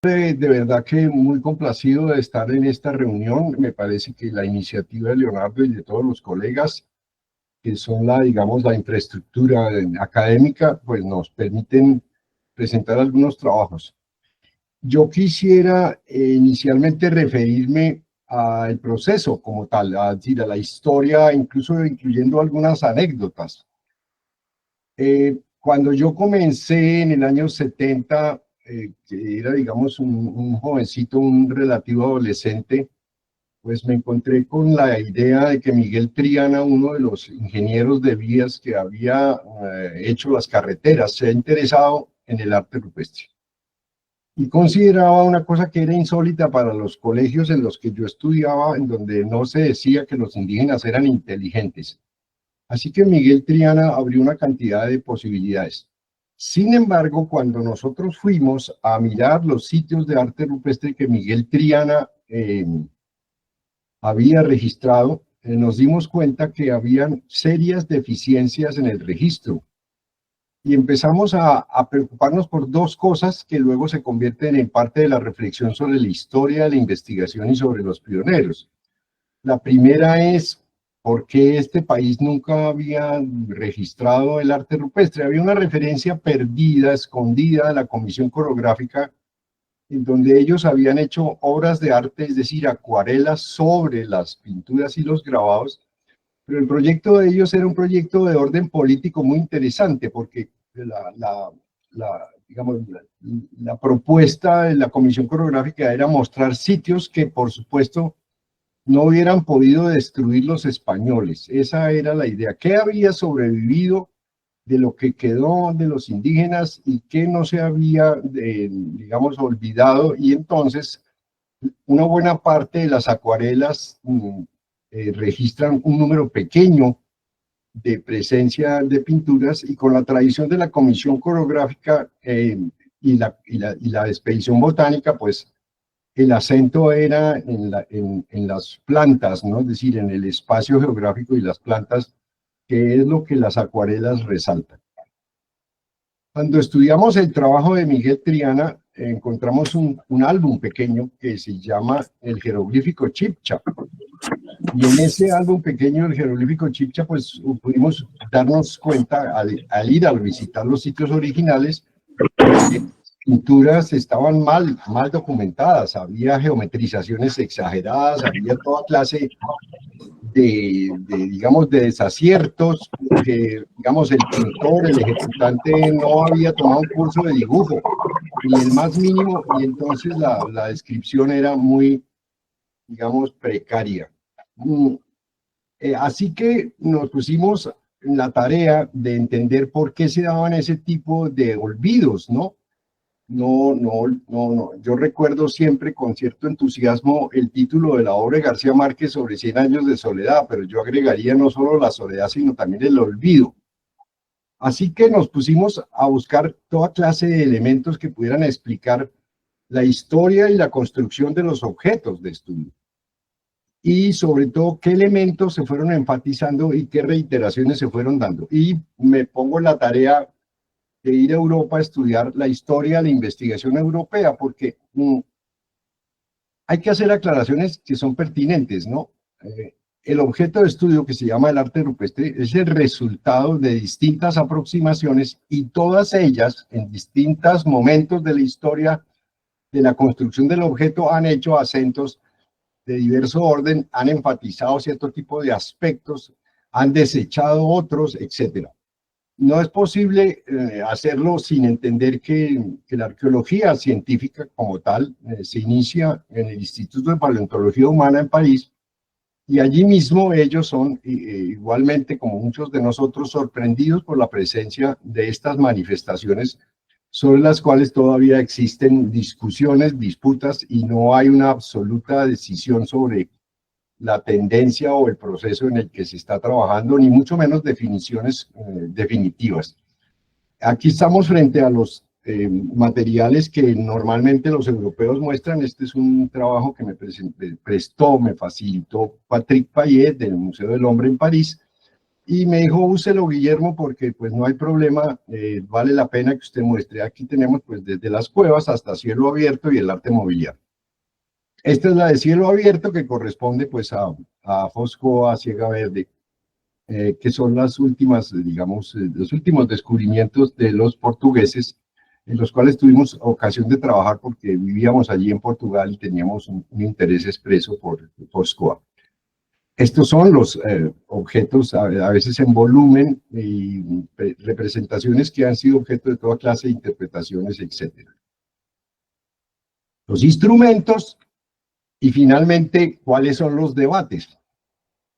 De verdad que muy complacido de estar en esta reunión. Me parece que la iniciativa de Leonardo y de todos los colegas, que son digamos, la infraestructura académica, pues nos permiten presentar algunos trabajos. Yo quisiera inicialmente referirme al proceso como tal, a decir, a la historia, incluso incluyendo algunas anécdotas. Cuando yo comencé en el año 70, que era, digamos, un jovencito, un relativo adolescente, pues me encontré con la idea de que Miguel Triana, uno de los ingenieros de vías que había hecho las carreteras, se ha interesado en el arte rupestre. Y consideraba una cosa que era insólita para los colegios en los que yo estudiaba, en donde no se decía que los indígenas eran inteligentes. Así que Miguel Triana abrió una cantidad de posibilidades. Sin embargo, cuando nosotros fuimos a mirar los sitios de arte rupestre que Miguel Triana había registrado, nos dimos cuenta que habían serias deficiencias en el registro. Y empezamos a preocuparnos por dos cosas que luego se convierten en parte de la reflexión sobre la historia de la investigación y sobre los pioneros. La primera es por qué este país nunca había registrado el arte rupestre. Había una referencia perdida, escondida de la Comisión Coreográfica, en donde ellos habían hecho obras de arte, es decir, acuarelas sobre las pinturas y los grabados, pero el proyecto de ellos era un proyecto de orden político muy interesante, porque digamos, la propuesta de la Comisión Coreográfica era mostrar sitios que, por supuesto, no hubieran podido destruir los españoles. Esa era la idea. ¿Qué había sobrevivido de lo que quedó de los indígenas y qué no se había, digamos, olvidado? Y entonces, una buena parte de las acuarelas registran un número pequeño de presencia de pinturas, y con la tradición de la Comisión Coreográfica y la expedición botánica, pues el acento era en las plantas, ¿no? Es decir, en el espacio geográfico y las plantas, que es lo que las acuarelas resaltan. Cuando estudiamos el trabajo de Miguel Triana, encontramos un álbum pequeño que se llama El Jeroglífico Chibcha. Y en ese álbum pequeño, el Jeroglífico Chibcha, pues pudimos darnos cuenta al ir a visitar los sitios originales, que pinturas estaban mal documentadas, había geometrizaciones exageradas, había toda clase digamos, de desaciertos, que, digamos, el pintor, el ejecutante no había tomado un curso de dibujo, ni el más mínimo, y entonces la descripción era muy, digamos, precaria. Así que nos pusimos en la tarea de entender por qué se daban ese tipo de olvidos, ¿no? No. Yo recuerdo siempre con cierto entusiasmo el título de la obra de García Márquez sobre 100 años de soledad, pero yo agregaría no solo la soledad, sino también el olvido. Así que nos pusimos a buscar toda clase de elementos que pudieran explicar la historia y la construcción de los objetos de estudio. Y sobre todo, qué elementos se fueron enfatizando y qué reiteraciones se fueron dando. Y me pongo en la tarea de ir a Europa a estudiar la historia de la investigación europea, porque hay que hacer aclaraciones que son pertinentes, ¿no? El objeto de estudio, que se llama el arte rupestre, es el resultado de distintas aproximaciones, y todas ellas, en distintos momentos de la historia de la construcción del objeto, han hecho acentos de diverso orden, han enfatizado cierto tipo de aspectos, han desechado otros, etcétera. No es posible hacerlo sin entender que la arqueología científica como tal se inicia en el Instituto de Paleontología Humana en París, y allí mismo ellos son igualmente, como muchos de nosotros, sorprendidos por la presencia de estas manifestaciones sobre las cuales todavía existen discusiones, disputas, y no hay una absoluta decisión sobre la tendencia o el proceso en el que se está trabajando, ni mucho menos definiciones definitivas. Aquí estamos frente a los materiales que normalmente los europeos muestran. Este es un trabajo que me facilitó Patrick Payet del Museo del Hombre en París, Y me dijo, úselo, Guillermo, porque pues no hay problema, vale la pena que usted muestre. Aquí tenemos pues desde las cuevas hasta cielo abierto y el arte mobiliario. Esta es la de cielo abierto que corresponde pues a Foscoa, Ciega Verde, que son las últimas, digamos, los últimos descubrimientos de los portugueses, en los cuales tuvimos ocasión de trabajar porque vivíamos allí en Portugal y teníamos un interés expreso por Foscoa. Estos son los objetos, a veces en volumen, y representaciones que han sido objeto de toda clase de interpretaciones, etc. Los instrumentos y finalmente, ¿cuáles son los debates?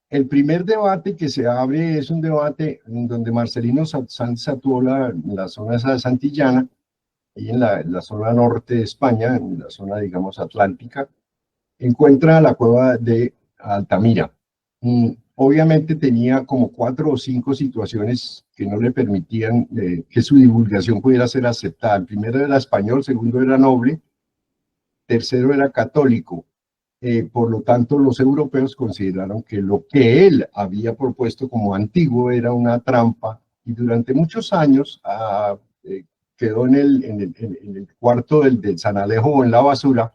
El primer debate que se abre es un debate en donde Marcelino Sanz actuó en la zona esa de Santillana, y en la zona norte de España, en la zona, digamos, atlántica, encuentra la cueva de Altamira. Obviamente tenía como 4 o 5 situaciones que no le permitían que su divulgación pudiera ser aceptada. El primero era español, segundo era noble, tercero era católico. Por lo tanto, los europeos consideraron que lo que él había propuesto como antiguo era una trampa, y durante muchos años quedó en el cuarto del San Alejo o en la basura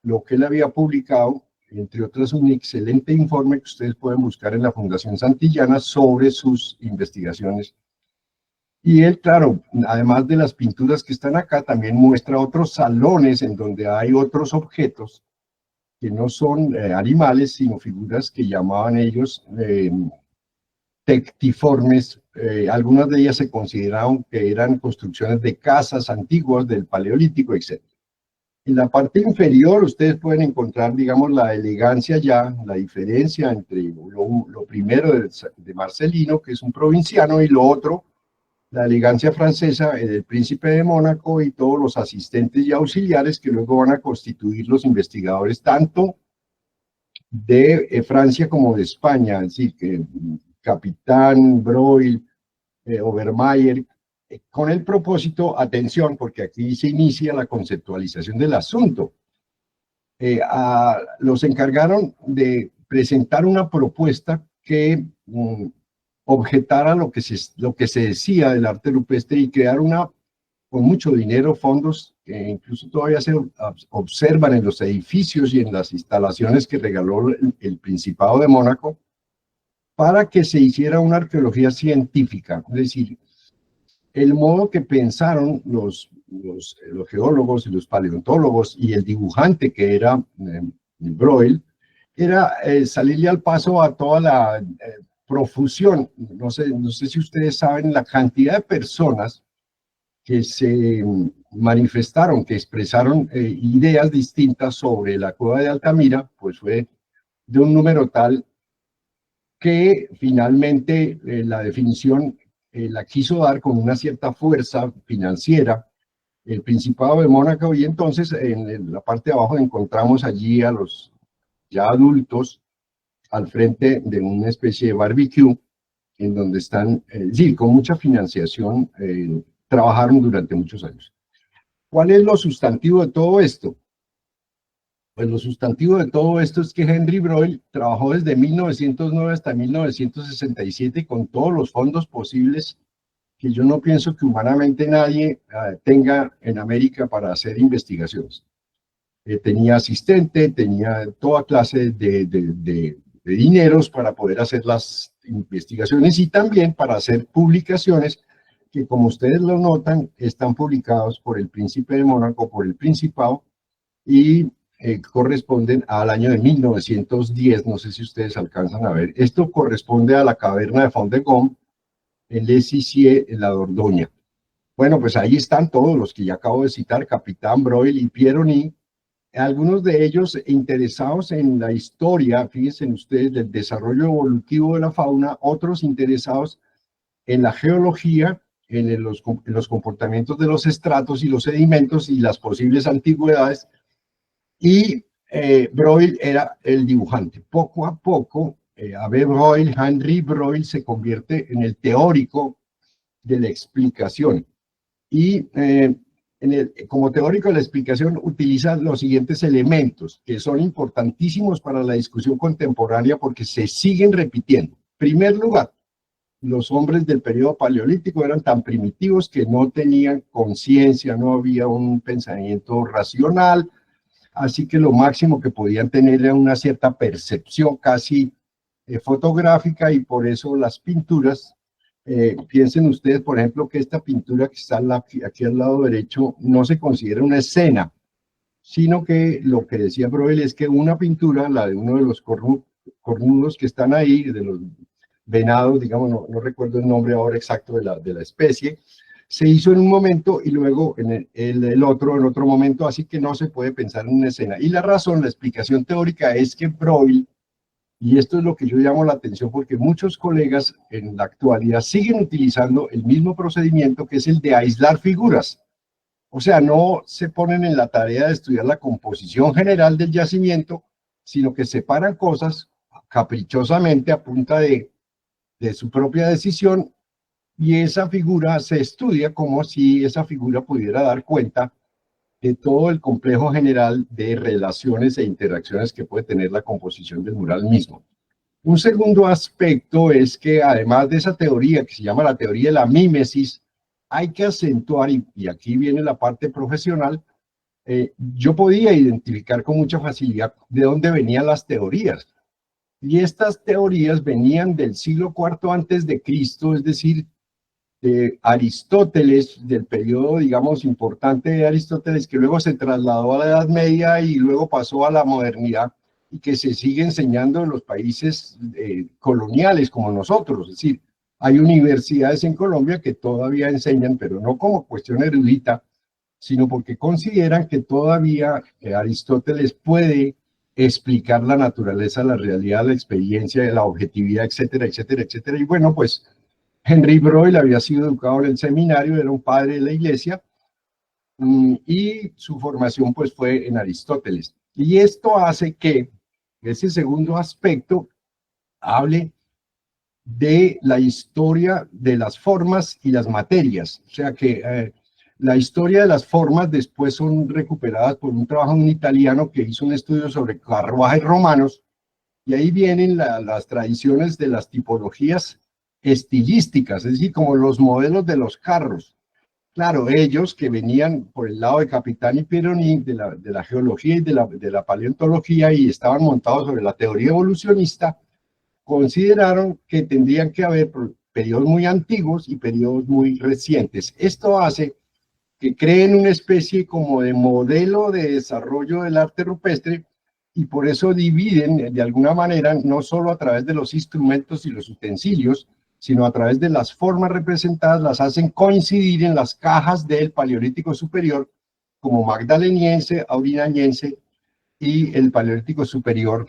lo que él había publicado, entre otras un excelente informe que ustedes pueden buscar en la Fundación Santillana sobre sus investigaciones. Y él, claro, además de las pinturas que están acá, también muestra otros salones en donde hay otros objetos que no son animales, sino figuras que llamaban ellos tectiformes. Algunas de ellas se consideraban que eran construcciones de casas antiguas del Paleolítico, etc. En la parte inferior ustedes pueden encontrar, digamos, la elegancia ya, la diferencia entre lo primero de Marcelino, que es un provinciano, y lo otro, la elegancia francesa, del príncipe de Mónaco y todos los asistentes y auxiliares que luego van a constituir los investigadores tanto de Francia como de España, es decir, que Capitán, Breuil, Obermayr, con el propósito, atención, porque aquí se inicia la conceptualización del asunto. Los encargaron de presentar una propuesta que objetara lo que se decía del arte rupestre y crear con mucho dinero, fondos que incluso todavía se observan en los edificios y en las instalaciones que regaló el Principado de Mónaco, para que se hiciera una arqueología científica. Es decir, el modo que pensaron los geólogos y los paleontólogos y el dibujante que era Breuil, era salirle al paso a toda la profusión. No sé si ustedes saben la cantidad de personas que se manifestaron, que expresaron ideas distintas sobre la cueva de Altamira, pues fue de un número tal que finalmente la definición la quiso dar con una cierta fuerza financiera el Principado de Mónaco, y entonces en la parte de abajo encontramos allí a los ya adultos al frente de una especie de barbecue en donde están, sí, con mucha financiación, trabajaron durante muchos años. ¿Cuál es lo sustantivo de todo esto? Pues lo sustantivo de todo esto es que Henry Breuil trabajó desde 1909 hasta 1967 con todos los fondos posibles que yo no pienso que humanamente nadie tenga en América para hacer investigaciones. Tenía asistente, tenía toda clase de dineros para poder hacer las investigaciones y también para hacer publicaciones que, como ustedes lo notan, están publicados por el Príncipe de Mónaco, por el Principado, y corresponden al año de 1910, no sé si ustedes alcanzan a ver. Esto corresponde a la caverna de Font de Gaume, en Les Sissier, en la Dordoña. Bueno, pues ahí están todos los que ya acabo de citar, Capitán Breuil y Pieroni, algunos de ellos interesados en la historia, fíjense ustedes, del desarrollo evolutivo de la fauna, otros interesados en la geología, en los comportamientos de los estratos y los sedimentos y las posibles antigüedades, y Breuil era el dibujante. Poco a poco, Henry Breuil se convierte en el teórico de la explicación, y como teórico de la explicación utiliza los siguientes elementos que son importantísimos para la discusión contemporánea porque se siguen repitiendo. En primer lugar, los hombres del periodo paleolítico eran tan primitivos que no tenían conciencia, no había un pensamiento racional, así que lo máximo que podían tener era una cierta percepción casi fotográfica, y por eso las pinturas, piensen ustedes, por ejemplo, que esta pintura que está aquí al lado derecho no se considera una escena, sino que lo que decía Broel es que una pintura, la de uno de los cornudos que están ahí, de los venados, digamos, no recuerdo el nombre ahora exacto de la especie, se hizo en un momento y luego en el otro en otro momento, así que no se puede pensar en una escena. Y la razón, la explicación teórica es que Broglie, y esto es lo que yo llamo la atención porque muchos colegas en la actualidad siguen utilizando el mismo procedimiento, que es el de aislar figuras. O sea, no se ponen en la tarea de estudiar la composición general del yacimiento, sino que separan cosas caprichosamente a punta de su propia decisión, y esa figura se estudia como si esa figura pudiera dar cuenta de todo el complejo general de relaciones e interacciones que puede tener la composición del mural mismo. Un segundo aspecto es que además de esa teoría que se llama la teoría de la mímesis, hay que acentuar, y aquí viene la parte profesional, yo podía identificar con mucha facilidad de dónde venían las teorías. Y estas teorías venían del siglo IV antes de Cristo, es decir, de Aristóteles, del periodo, digamos, importante de Aristóteles, que luego se trasladó a la Edad Media y luego pasó a la modernidad, y que se sigue enseñando en los países coloniales como nosotros. Es decir, hay universidades en Colombia que todavía enseñan, pero no como cuestión erudita, sino porque consideran que todavía Aristóteles puede explicar la naturaleza, la realidad, la experiencia, la objetividad, etcétera, etcétera, etcétera. Y bueno, pues Henry Broglie había sido educado en el seminario, era un padre de la iglesia, y su formación pues fue en Aristóteles. Y esto hace que ese segundo aspecto hable de la historia de las formas y las materias. O sea que la historia de las formas después son recuperadas por un trabajo de un italiano que hizo un estudio sobre carruajes romanos, y ahí vienen las tradiciones de las tipologías estilísticas, es decir, como los modelos de los carros. Claro, ellos que venían por el lado de Capitán y Pironi, de la geología y de la paleontología, y estaban montados sobre la teoría evolucionista, consideraron que tendrían que haber periodos muy antiguos y periodos muy recientes. Esto hace que creen una especie como de modelo de desarrollo del arte rupestre, y por eso dividen de alguna manera, no solo a través de los instrumentos y los utensilios, sino a través de las formas representadas, las hacen coincidir en las cajas del Paleolítico Superior, como Magdaleniense, Aurinañense, y el Paleolítico Superior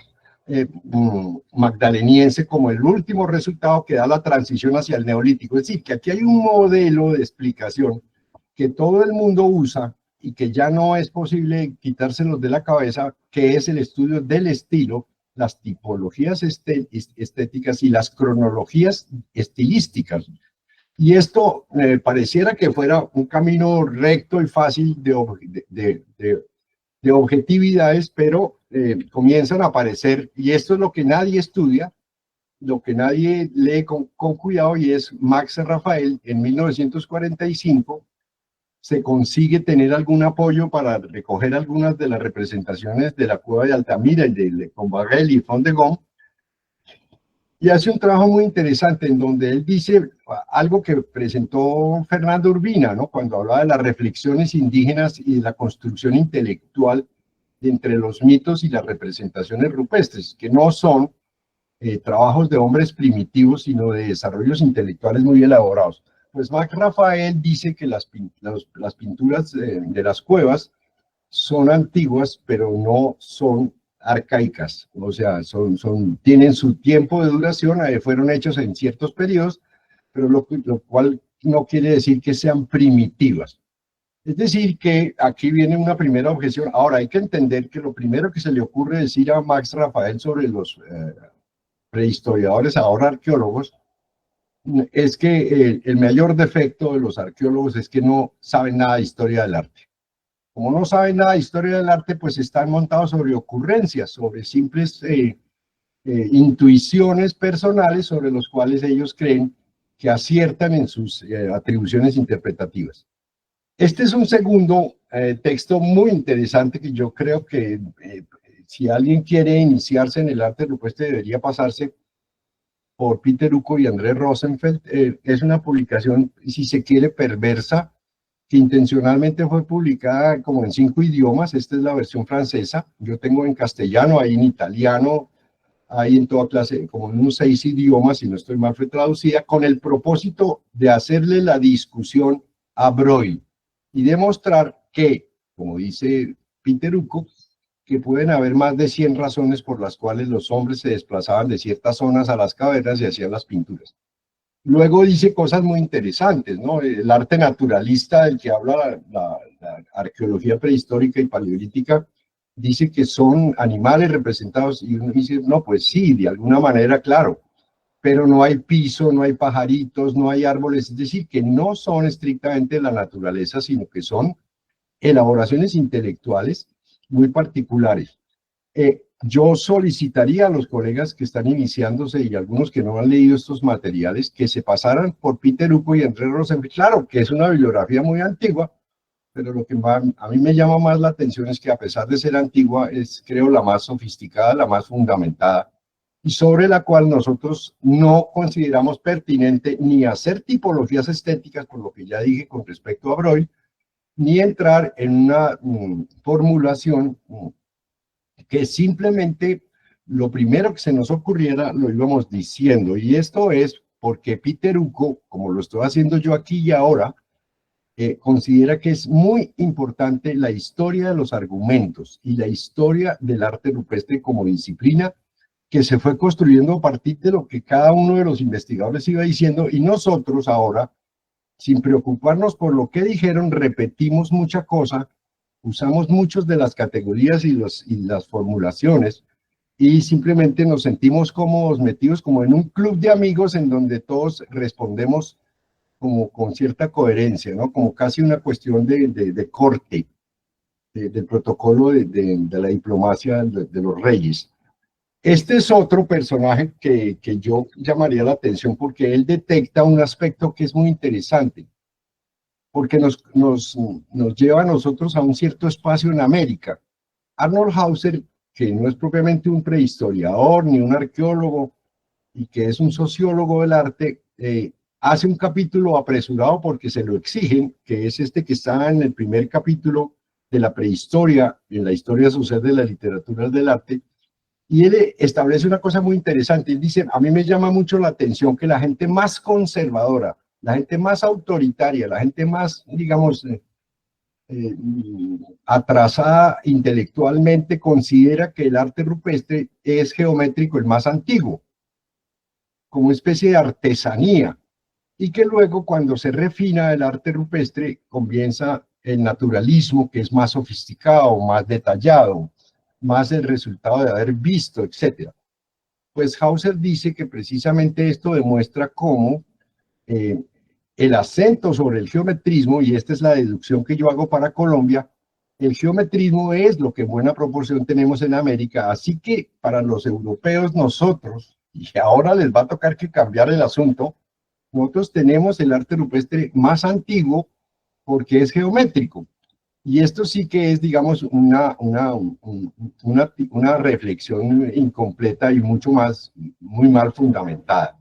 Magdaleniense como el último resultado que da la transición hacia el Neolítico. Es decir, que aquí hay un modelo de explicación que todo el mundo usa y que ya no es posible quitárselos de la cabeza, que es el estudio del estilo, las tipologías estéticas y las cronologías estilísticas. Y esto pareciera que fuera un camino recto y fácil de objetividades, pero comienzan a aparecer, y esto es lo que nadie estudia, lo que nadie lee con cuidado, y es Max Rafael en 1945 se consigue tener algún apoyo para recoger algunas de las representaciones de la cueva de Altamira y de Le Combarel y Font de Gaume, y hace un trabajo muy interesante en donde él dice algo que presentó Fernando Urbina, ¿no? Cuando hablaba de las reflexiones indígenas y de la construcción intelectual entre los mitos y las representaciones rupestres, que no son trabajos de hombres primitivos, sino de desarrollos intelectuales muy elaborados. Pues Max Rafael dice que las pinturas de las cuevas son antiguas, pero no son arcaicas, o sea, tienen su tiempo de duración, fueron hechos en ciertos periodos, pero lo cual no quiere decir que sean primitivas. Es decir, que aquí viene una primera objeción. Ahora, hay que entender que lo primero que se le ocurre decir a Max Rafael sobre los prehistoriadores, ahora arqueólogos, es que el mayor defecto de los arqueólogos es que no saben nada de historia del arte. Como no saben nada de historia del arte, pues están montados sobre ocurrencias, sobre simples intuiciones personales sobre los cuales ellos creen que aciertan en sus atribuciones interpretativas. Este es un segundo texto muy interesante que yo creo que si alguien quiere iniciarse en el arte rupestre debería pasarse por Peter Uco y André Rosenfeld. Es una publicación, si se quiere, perversa, que intencionalmente fue publicada como en 5 idiomas. Esta es la versión francesa. Yo tengo en castellano, hay en italiano, hay en toda clase, como en unos 6 idiomas, si no estoy mal, fue traducida, con el propósito de hacerle la discusión a Breuil y demostrar que, como dice Peter Uco, que pueden haber más de 100 razones por las cuales los hombres se desplazaban de ciertas zonas a las cavernas y hacían las pinturas. Luego dice cosas muy interesantes, ¿no? El arte naturalista del que habla la arqueología prehistórica y paleolítica, dice que son animales representados y uno dice, no, pues sí, de alguna manera, claro, pero no hay piso, no hay pajaritos, no hay árboles, es decir, que no son estrictamente la naturaleza, sino que son elaboraciones intelectuales muy particulares. Yo solicitaría a los colegas que están iniciándose y algunos que no han leído estos materiales que se pasaran por Peter Uco y André Rosenfeld. Claro que es una bibliografía muy antigua, pero lo que a mí me llama más la atención es que a pesar de ser antigua, es creo la más sofisticada, la más fundamentada, y sobre la cual nosotros no consideramos pertinente ni hacer tipologías estéticas, por lo que ya dije con respecto a Breuil, ni entrar en una formulación que simplemente lo primero que se nos ocurriera lo íbamos diciendo, y esto es porque Peter Uco, como lo estoy haciendo yo aquí y ahora, considera que es muy importante la historia de los argumentos y la historia del arte rupestre como disciplina que se fue construyendo a partir de lo que cada uno de los investigadores iba diciendo, y nosotros ahora, sin preocuparnos por lo que dijeron, repetimos mucha cosa, usamos muchas de las categorías y las formulaciones, y simplemente nos sentimos cómodos, metidos como en un club de amigos en donde todos respondemos como con cierta coherencia, ¿no? Como casi una cuestión de corte, del protocolo de la diplomacia de los reyes. Este es otro personaje que yo llamaría la atención porque él detecta un aspecto que es muy interesante, porque nos lleva a nosotros a un cierto espacio en América. Arnold Hauser, que no es propiamente un prehistoriador ni un arqueólogo, y que es un sociólogo del arte, hace un capítulo apresurado porque se lo exigen, que es este que está en el primer capítulo de la prehistoria, en la historia social de la literatura del arte, y él establece una cosa muy interesante. Él dice, a mí me llama mucho la atención que la gente más conservadora, la gente más autoritaria, la gente más, digamos, atrasada intelectualmente, considera que el arte rupestre es geométrico el más antiguo, como especie de artesanía, y que luego cuando se refina el arte rupestre comienza el naturalismo, que es más sofisticado, más detallado, más el resultado de haber visto, etc. Pues Hauser dice que precisamente esto demuestra cómo el acento sobre el geometrismo, y esta es la deducción que yo hago para Colombia, el geometrismo es lo que en buena proporción tenemos en América, así que para los europeos nosotros, y ahora les va a tocar que cambiar el asunto, nosotros tenemos el arte rupestre más antiguo porque es geométrico. Y esto sí que es, digamos, una reflexión incompleta y mucho más, muy mal fundamentada.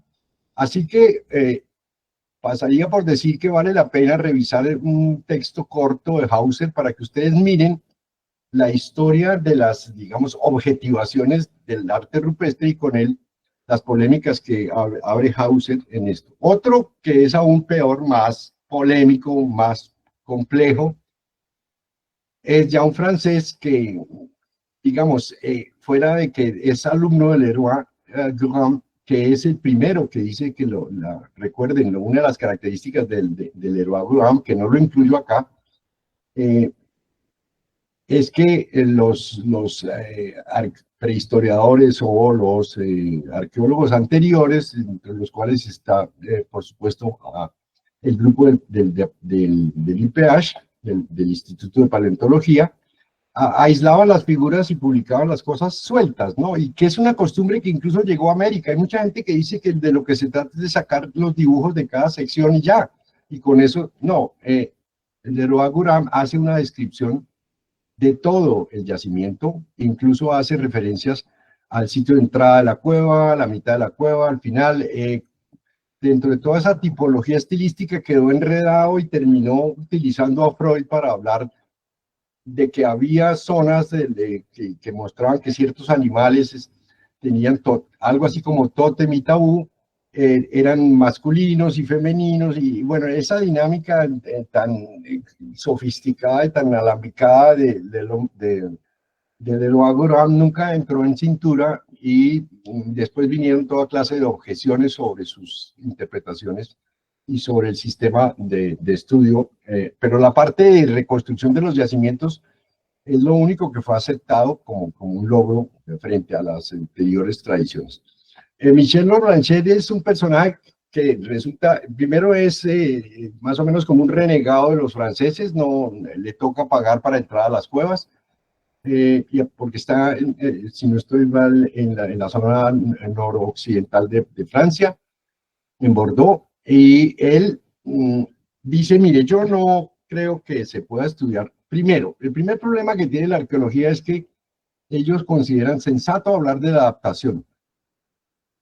Así que pasaría por decir que vale la pena revisar un texto corto de Hauser para que ustedes miren la historia de las, digamos, objetivaciones del arte rupestre y con él las polémicas que abre Hauser en esto. Otro que es aún peor, más polémico, más complejo, es ya un francés que, digamos, fuera de que es alumno de Leroy Grand, que es el primero que dice que, recuerden, una de las características de Leroy Grand, que no lo incluyo acá, es que los prehistoriadores o los arqueólogos anteriores, entre los cuales está, por supuesto, el grupo del IPH, del Instituto de Paleontología, aislaban las figuras y publicaban las cosas sueltas, ¿no? Y que es una costumbre que incluso llegó a América. Hay mucha gente que dice que de lo que se trata es de sacar los dibujos de cada sección y ya. Y con eso, no. El de Roaguram hace una descripción de todo el yacimiento, incluso hace referencias al sitio de entrada de la cueva, a la mitad de la cueva, al final. Dentro de toda esa tipología estilística quedó enredado y terminó utilizando a Freud para hablar de que había zonas que mostraban que ciertos animales tenían algo así como tótem y tabú, eran masculinos y femeninos, y bueno, esa dinámica tan sofisticada y tan alambicada de lo Abraham nunca entró en cintura, y después vinieron toda clase de objeciones sobre sus interpretaciones y sobre el sistema de estudio, pero la parte de reconstrucción de los yacimientos es lo único que fue aceptado como un logro frente a las anteriores tradiciones. Michel Blanchet es un personaje que resulta, primero es más o menos como un renegado de los franceses, no le toca pagar para entrar a las cuevas, porque está, si no estoy mal, en la zona noroccidental de Francia, en Bordeaux, y él dice, mire, yo no creo que se pueda estudiar. Primero, el primer problema que tiene la arqueología es que ellos consideran sensato hablar de la adaptación,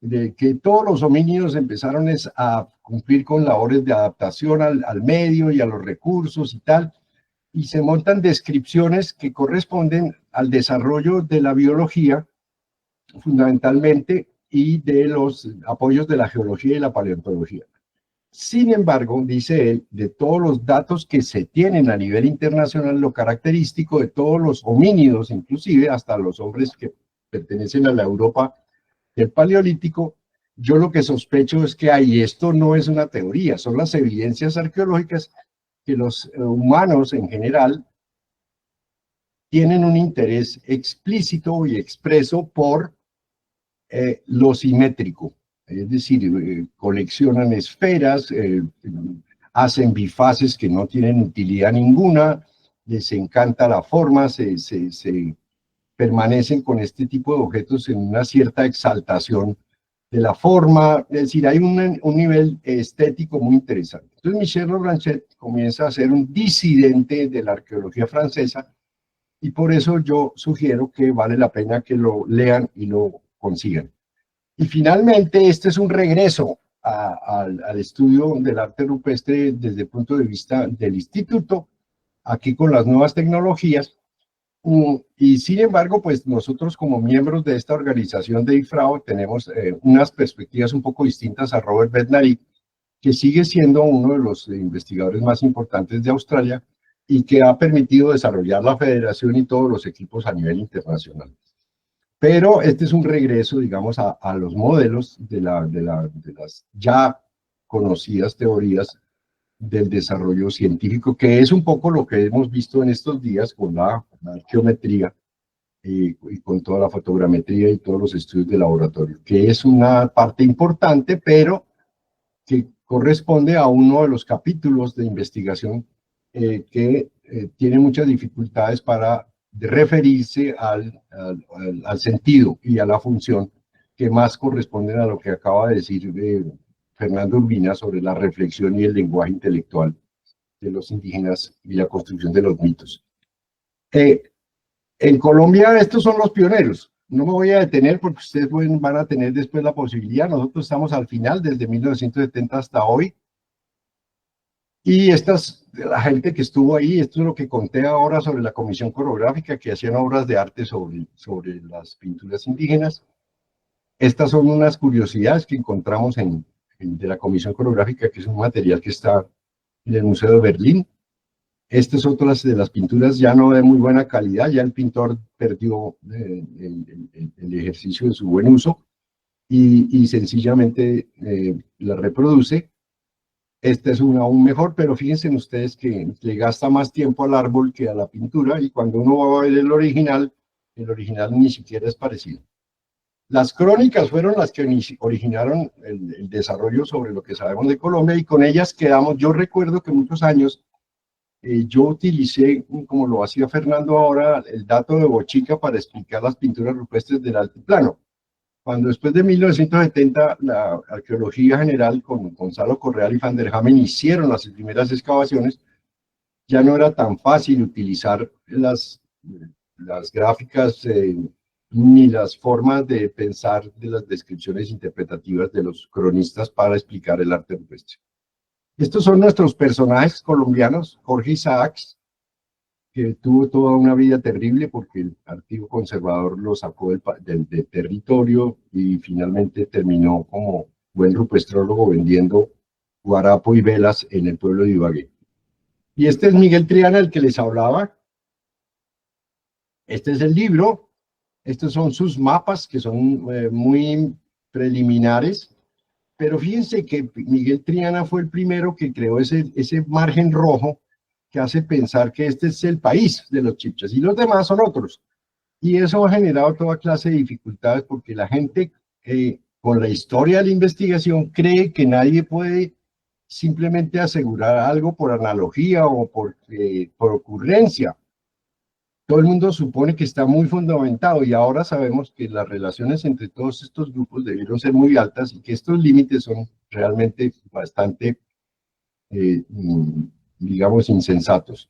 de que todos los homínidos empezaron a cumplir con labores de adaptación al medio y a los recursos y tal, y se montan descripciones que corresponden al desarrollo de la biología, fundamentalmente, y de los apoyos de la geología y la paleontología. Sin embargo, dice él, de todos los datos que se tienen a nivel internacional, lo característico de todos los homínidos, inclusive hasta los hombres que pertenecen a la Europa del Paleolítico, yo lo que sospecho es que ahí esto no es una teoría, son las evidencias arqueológicas que los humanos en general tienen un interés explícito y expreso por lo simétrico. Es decir, coleccionan esferas, hacen bifaces que no tienen utilidad ninguna, les encanta la forma, se permanecen con este tipo de objetos en una cierta exaltación de la forma, es decir, hay un nivel estético muy interesante. Entonces Michel Blanchet comienza a ser un disidente de la arqueología francesa, y por eso yo sugiero que vale la pena que lo lean y lo consigan. Y finalmente, este es un regreso al estudio del arte rupestre desde el punto de vista del instituto, aquí con las nuevas tecnologías. Y sin embargo, pues nosotros como miembros de esta organización de IFRAO tenemos unas perspectivas un poco distintas a Robert Bednarik, que sigue siendo uno de los investigadores más importantes de Australia y que ha permitido desarrollar la federación y todos los equipos a nivel internacional. Pero este es un regreso, digamos, a los modelos de las ya conocidas teorías del desarrollo científico, que es un poco lo que hemos visto en estos días con la arqueometría y con toda la fotogrametría y todos los estudios de laboratorio, que es una parte importante, pero que corresponde a uno de los capítulos de investigación que tiene muchas dificultades para referirse al sentido y a la función que más corresponden a lo que acaba de decir Fernando Urbina sobre la reflexión y el lenguaje intelectual de los indígenas y la construcción de los mitos. En Colombia estos son los pioneros. No me voy a detener porque ustedes van a tener después la posibilidad. Nosotros estamos al final, desde 1970 hasta hoy. Y la gente que estuvo ahí, esto es lo que conté ahora sobre la comisión coreográfica, que hacían obras de arte sobre las pinturas indígenas. Estas son unas curiosidades que encontramos de la comisión coreográfica, que es un material que está en el Museo de Berlín. Estas son otras de las pinturas ya no de muy buena calidad, ya el pintor perdió el ejercicio de su buen uso y sencillamente la reproduce. Esta es una aún mejor, pero fíjense ustedes que le gasta más tiempo al árbol que a la pintura, y cuando uno va a ver el original ni siquiera es parecido. Las crónicas fueron las que originaron el desarrollo sobre lo que sabemos de Colombia, y con ellas quedamos. Yo recuerdo que muchos años yo utilicé, como lo hacía Fernando ahora, el dato de Bochica para explicar las pinturas rupestres del altiplano. Cuando después de 1970 la arqueología general con Gonzalo Correal y Van der Hamen hicieron las primeras excavaciones, ya no era tan fácil utilizar las gráficas ni las formas de pensar de las descripciones interpretativas de los cronistas para explicar el arte rupestre. Estos son nuestros personajes colombianos. Jorge Isaacs, que tuvo toda una vida terrible porque el Partido Conservador lo sacó del territorio y finalmente terminó como buen rupestrólogo vendiendo guarapo y velas en el pueblo de Ibagué. Y este es Miguel Triana, el que les hablaba. Este es el libro. Estos son sus mapas, que son muy preliminares. Pero fíjense que Miguel Triana fue el primero que creó ese margen rojo que hace pensar que este es el país de los chipchas y los demás son otros. Y eso ha generado toda clase de dificultades porque la gente con la historia de la investigación cree que nadie puede simplemente asegurar algo por analogía o por ocurrencia. Todo el mundo supone que está muy fundamentado y ahora sabemos que las relaciones entre todos estos grupos debieron ser muy altas y que estos límites son realmente bastante, digamos, insensatos.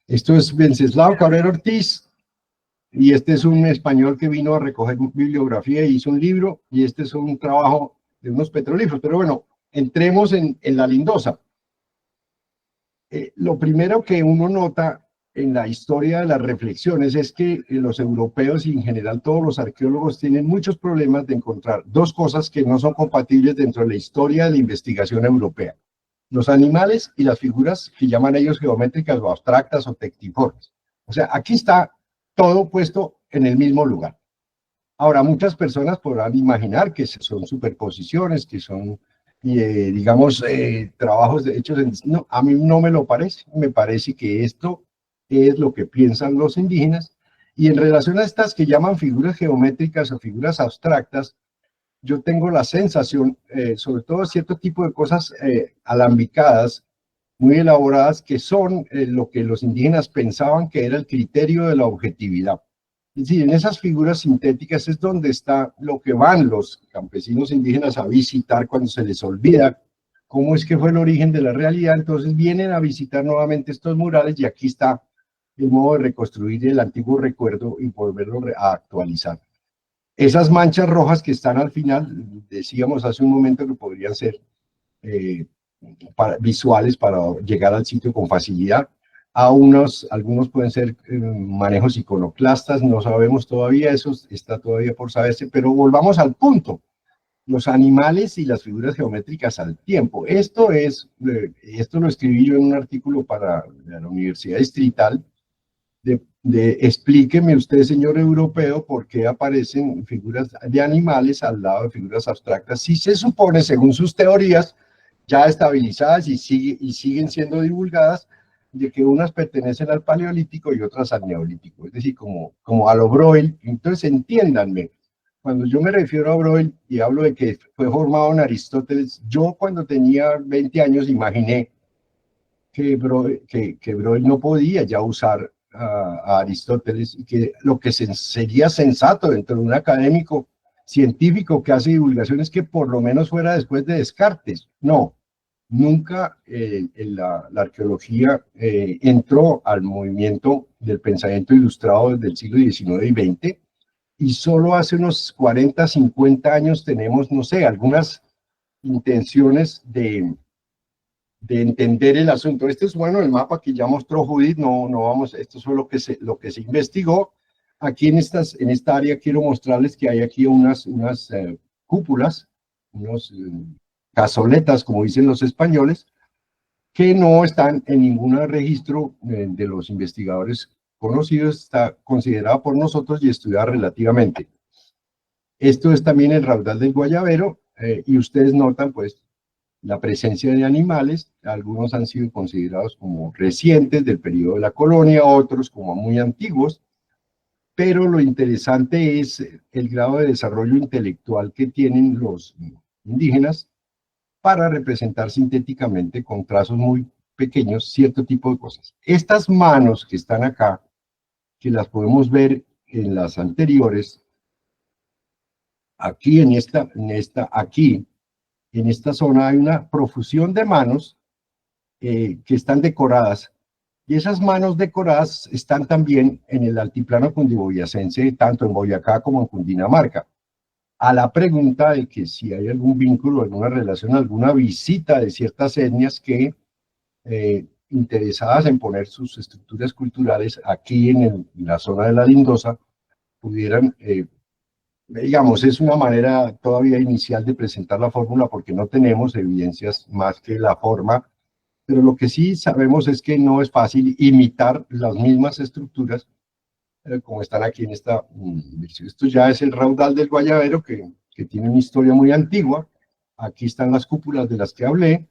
Esto es Wenceslao Cabrera Ortiz y este es un español que vino a recoger bibliografía y hizo un libro y este es un trabajo de unos petrolíferos. Pero bueno, entremos en la lindosa. Lo primero que uno nota en la historia de las reflexiones es que los europeos y en general todos los arqueólogos tienen muchos problemas de encontrar dos cosas que no son compatibles dentro de la historia de la investigación europea: los animales y las figuras que llaman ellos geométricas o abstractas o tectiformes. O sea, aquí está todo puesto en el mismo lugar. Ahora, muchas personas podrán imaginar que son superposiciones, que son, digamos, trabajos hechos en... No, a mí no me lo parece. Me parece que esto es lo que piensan los indígenas. Y en relación a estas que llaman figuras geométricas o figuras abstractas, yo tengo la sensación, sobre todo cierto tipo de cosas alambicadas, muy elaboradas, que son lo que los indígenas pensaban que era el criterio de la objetividad. Es decir, en esas figuras sintéticas es donde está lo que van los campesinos indígenas a visitar cuando se les olvida cómo es que fue el origen de la realidad. Entonces vienen a visitar nuevamente estos murales y aquí está el modo de reconstruir el antiguo recuerdo y volverlo a actualizar. Esas manchas rojas que están al final, decíamos hace un momento que podrían ser visuales para llegar al sitio con facilidad. Algunos pueden ser manejos iconoclastas, no sabemos todavía, eso está todavía por saberse, pero volvamos al punto: los animales y las figuras geométricas al tiempo. Esto lo escribí yo en un artículo para la Universidad Distrital, explíqueme usted, señor europeo, por qué aparecen figuras de animales al lado de figuras abstractas, si se supone, según sus teorías, ya estabilizadas y siguen siendo divulgadas, de que unas pertenecen al Paleolítico y otras al Neolítico, es decir, como a lo Broel. Entonces, entiéndanme, cuando yo me refiero a Broel y hablo de que fue formado en Aristóteles, yo cuando tenía 20 años imaginé que Broel no podía ya usar a Aristóteles y que lo que sería sensato dentro de un académico científico que hace divulgación es que por lo menos fuera después de Descartes. No, nunca la arqueología entró al movimiento del pensamiento ilustrado desde el siglo XIX y XX, y solo hace unos 40, 50 años tenemos, no sé, algunas intenciones de entender el asunto. Este es, bueno, el mapa que ya mostró Judith. No vamos, esto fue lo que se investigó. Aquí en esta área quiero mostrarles que hay aquí unas cúpulas, unos cazoletas, como dicen los españoles, que no están en ningún registro de los investigadores conocidos. Está considerada por nosotros y estudiada relativamente. Esto es también el raudal del Guayabero, y ustedes notan, pues, la presencia de animales. Algunos han sido considerados como recientes del periodo de la colonia, otros como muy antiguos, pero lo interesante es el grado de desarrollo intelectual que tienen los indígenas para representar sintéticamente con trazos muy pequeños cierto tipo de cosas. Estas manos que están acá, que las podemos ver en las anteriores, aquí aquí, en esta zona hay una profusión de manos que están decoradas, y esas manos decoradas están también en el altiplano cundiboyacense, tanto en Boyacá como en Cundinamarca. A la pregunta de que si hay algún vínculo, alguna relación, alguna visita de ciertas etnias que interesadas en poner sus estructuras culturales aquí en la zona de la Lindosa, pudieran, digamos, es una manera todavía inicial de presentar la fórmula porque no tenemos evidencias más que la forma, pero lo que sí sabemos es que no es fácil imitar las mismas estructuras como están aquí en esta versión. Esto ya es el raudal del Guayabero, que tiene una historia muy antigua. Aquí están las cúpulas de las que hablé,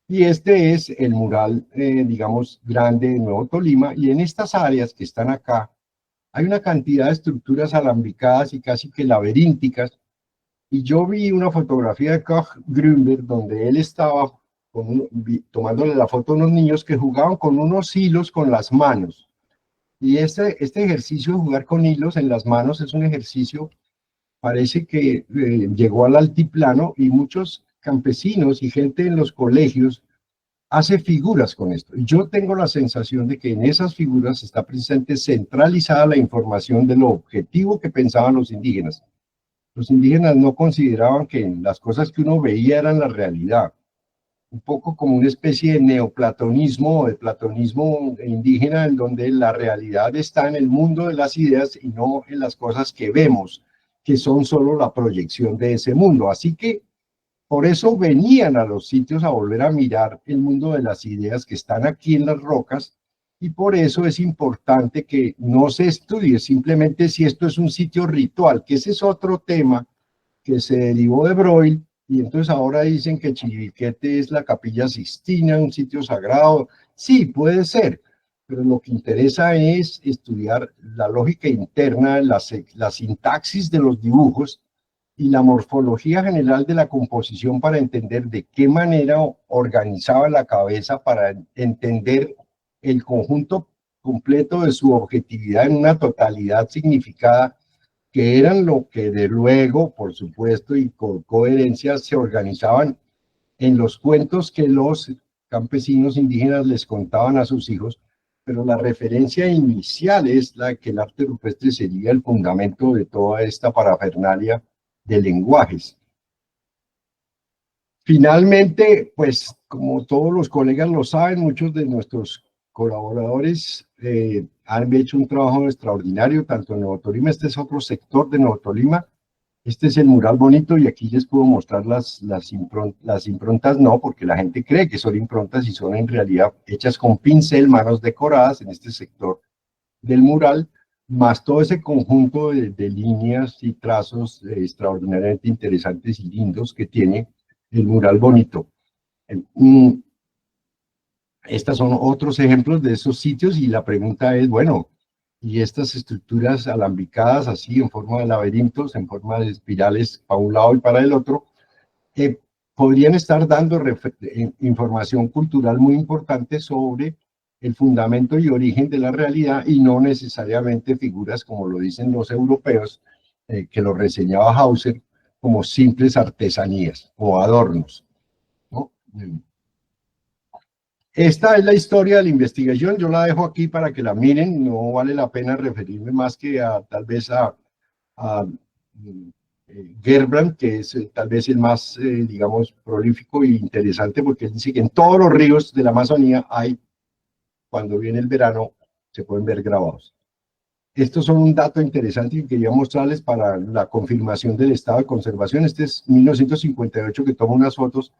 y este es el mural, digamos, grande de Nuevo Tolima, y en estas áreas que están acá, hay una cantidad de estructuras alambicadas y casi que laberínticas, y yo vi una fotografía de Koch Grünberg donde él estaba tomándole la foto a unos niños que jugaban con unos hilos con las manos. Y este ejercicio de jugar con hilos en las manos es un ejercicio, parece que llegó al altiplano, y muchos campesinos y gente en los colegios hace figuras con esto. Y yo tengo la sensación de que en esas figuras está presente centralizada la información de lo objetivo que pensaban los indígenas. Los indígenas no consideraban que las cosas que uno veía eran la realidad. Un poco como una especie de neoplatonismo o de platonismo indígena, en donde la realidad está en el mundo de las ideas y no en las cosas que vemos, que son solo la proyección de ese mundo. Así que por eso venían a los sitios a volver a mirar el mundo de las ideas que están aquí en las rocas, y por eso es importante que no se estudie simplemente si esto es un sitio ritual, que ese es otro tema que se derivó de Breuil, y entonces ahora dicen que Chiribiquete es la Capilla Sixtina, un sitio sagrado. Sí, puede ser, pero lo que interesa es estudiar la lógica interna, la sintaxis de los dibujos y la morfología general de la composición, para entender de qué manera organizaba la cabeza para entender el conjunto completo de su objetividad en una totalidad significada, que eran lo que de luego, por supuesto, y con coherencia, se organizaban en los cuentos que los campesinos indígenas les contaban a sus hijos, pero la referencia inicial es la que el arte rupestre sería el fundamento de toda esta parafernalia de lenguajes. Finalmente, pues como todos los colegas lo saben, muchos de nuestros colaboradores han hecho un trabajo extraordinario, tanto en Nuevo Tolima. Este es otro sector de Nuevo Tolima. Este es el mural bonito, y aquí les puedo mostrar las improntas, no, porque la gente cree que son improntas y son en realidad hechas con pincel, manos decoradas en este sector del mural, más todo ese conjunto de líneas y trazos extraordinariamente interesantes y lindos que tiene el mural bonito. Estos son otros ejemplos de esos sitios, y la pregunta es, bueno, ¿y estas estructuras alambicadas así en forma de laberintos, en forma de espirales para un lado y para el otro, podrían estar dando información cultural muy importante sobre el fundamento y origen de la realidad, y no necesariamente figuras, como lo dicen los europeos, que lo reseñaba Hauser, como simples artesanías o adornos, ¿no? Esta es la historia de la investigación. Yo la dejo aquí para que la miren. No vale la pena referirme más que tal vez a Gerbrand, que es tal vez el más, digamos, prolífico e interesante, porque él dice que en todos los ríos de la Amazonía hay, cuando viene el verano, se pueden ver grabados. Estos son un dato interesante que quería mostrarles para la confirmación del estado de conservación. Este es 1958, que toma unas fotos,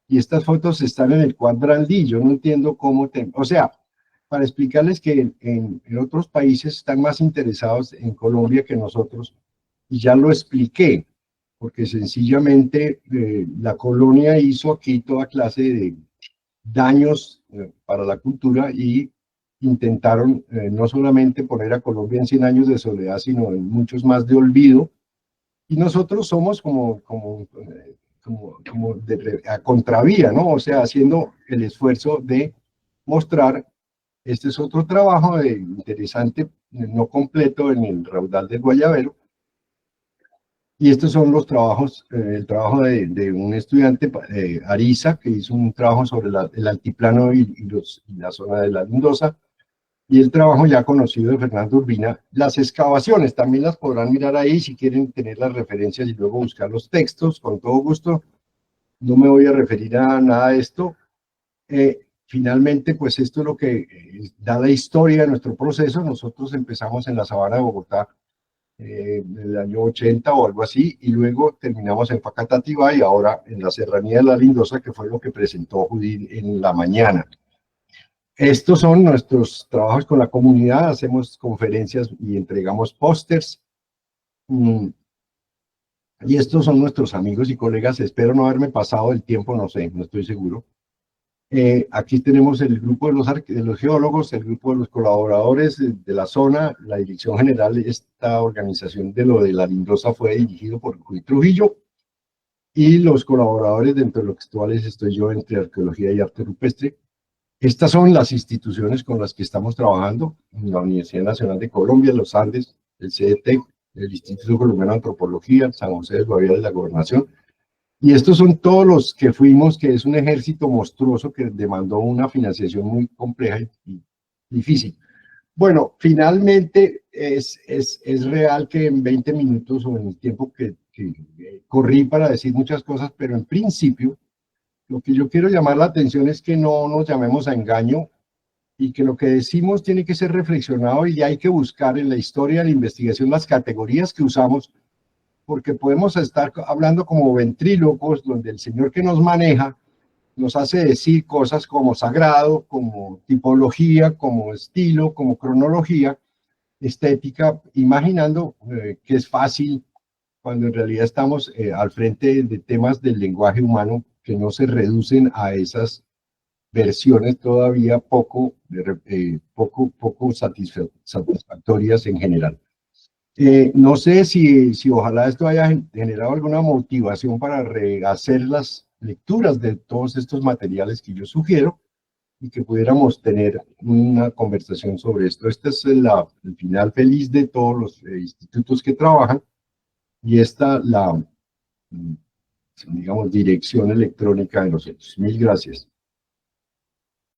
y estas fotos están en el Quadrant-D. Yo no entiendo cómo, o sea, para explicarles que en otros países están más interesados en Colombia que nosotros, y ya lo expliqué, porque sencillamente la colonia hizo aquí toda clase de daños para la cultura, y intentaron no solamente poner a Colombia en 100 años de soledad, sino en muchos más de olvido, y nosotros somos como a contravía, ¿no? O sea, haciendo el esfuerzo de mostrar, este es otro trabajo interesante, no completo, en el raudal del Guayabero, y estos son los trabajos, el trabajo de un estudiante, Ariza, que hizo un trabajo sobre el altiplano y la zona de la Lindosa, y el trabajo ya conocido de Fernando Urbina. Las excavaciones también las podrán mirar ahí si quieren tener las referencias y luego buscar los textos, con todo gusto. No me voy a referir a nada de esto. Finalmente, pues esto es lo que da la historia de nuestro proceso. Nosotros empezamos en la Sabana de Bogotá en el año 80 o algo así, y luego terminamos en Facatativá y ahora en la Serranía de la Lindosa, que fue lo que presentó Judith en la mañana. Estos son nuestros trabajos con la comunidad, hacemos conferencias y entregamos pósters. Y estos son nuestros amigos y colegas, espero no haberme pasado el tiempo, no sé, no estoy seguro. Aquí tenemos el grupo de los geólogos, el grupo de los colaboradores de la zona, la dirección general. Esta organización de lo de la Lindosa fue dirigido por Judith Trujillo, y los colaboradores, dentro de los cuales estoy yo, entre arqueología y arte rupestre. Estas son las instituciones con las que estamos trabajando: la Universidad Nacional de Colombia, los Andes, el CDT, el Instituto Colombiano de Antropología, San José del Guaviare de la Gobernación. Y estos son todos los que fuimos, que es un ejército monstruoso que demandó una financiación muy compleja y difícil. Bueno, finalmente es real que en 20 minutos o en el tiempo que corrí para decir muchas cosas, pero en principio lo que yo quiero llamar la atención es que no nos llamemos a engaño, y que lo que decimos tiene que ser reflexionado, y hay que buscar en la historia de la investigación las categorías que usamos, porque podemos estar hablando como ventrílocos, donde el señor que nos maneja nos hace decir cosas como sagrado, como tipología, como estilo, como cronología, estética, imaginando que es fácil, cuando en realidad estamos al frente de temas del lenguaje humano que no se reducen a esas versiones todavía poco satisfactorias en general. No sé si ojalá esto haya generado alguna motivación para rehacer las lecturas de todos estos materiales que yo sugiero, y que pudiéramos tener una conversación sobre esto. Este es el final feliz de todos los institutos que trabajan, y esta digamos, dirección electrónica de nosotros. Mil gracias.